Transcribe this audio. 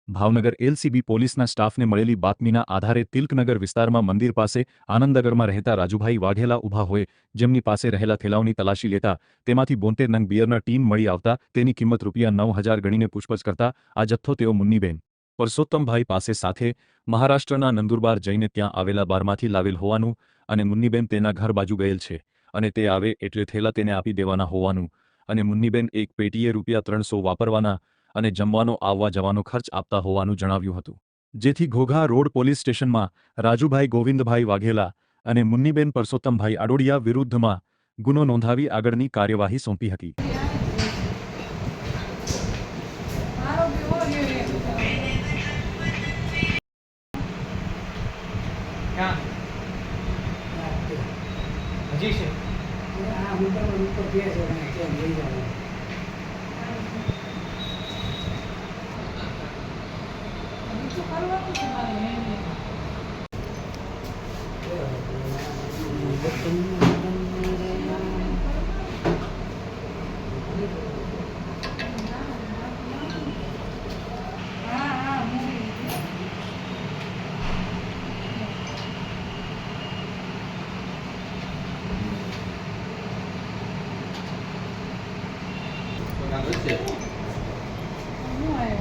Bhavnagar LCB પોલીસના સ્ટાફને મળેલી બાતમીના આધારે તિલકનગર વિસ્તારમાં મંદિર પાસે આનંદનગરમાં રહેતા રાજુભાઈ વાઘેલા ઊભા હોય જેમની પાસે રહેલા થેલાઓની તલાશી લેતા તેમાંથી 72 નંગ બિયરના ટીન મળી આવતા તેની કિંમત ₹9,000 ગણીને પૂછપરછ કરતા આ જથ્થો તેઓ મુન્નીબેન પરસોત્તમભાઈ પાસે સાથે મહારાષ્ટ્રના નંદુરબાર જઈને ત્યાં આવેલા બારમાંથી લાવેલ હોવાનું અને મુન્નીબેન તેના ઘર બાજુ ગયેલ છે અને તે આવે એટલે થેલા તેને આપી દેવાના હોવાનું અને મુન્નીબેન એક પેટીએ ₹300 વાપરવાના અને જમવાનો આવવા જવાનો ખર્ચ આપતા હોવાનું જણાવ્યું હતું જેથી ઘોઘા રોડ પોલીસ સ્ટેશનમાં રાજુભાઈ ગોવિંદભાઈ વાઘેલા અને મુન્નીબેન પરસોત્તમભાઈ આડોડિયા વિરુદ્ધમાં ગુનો નોંધાવી આગળની કાર્યવાહી સોંપી હતી। હજી છે Não é.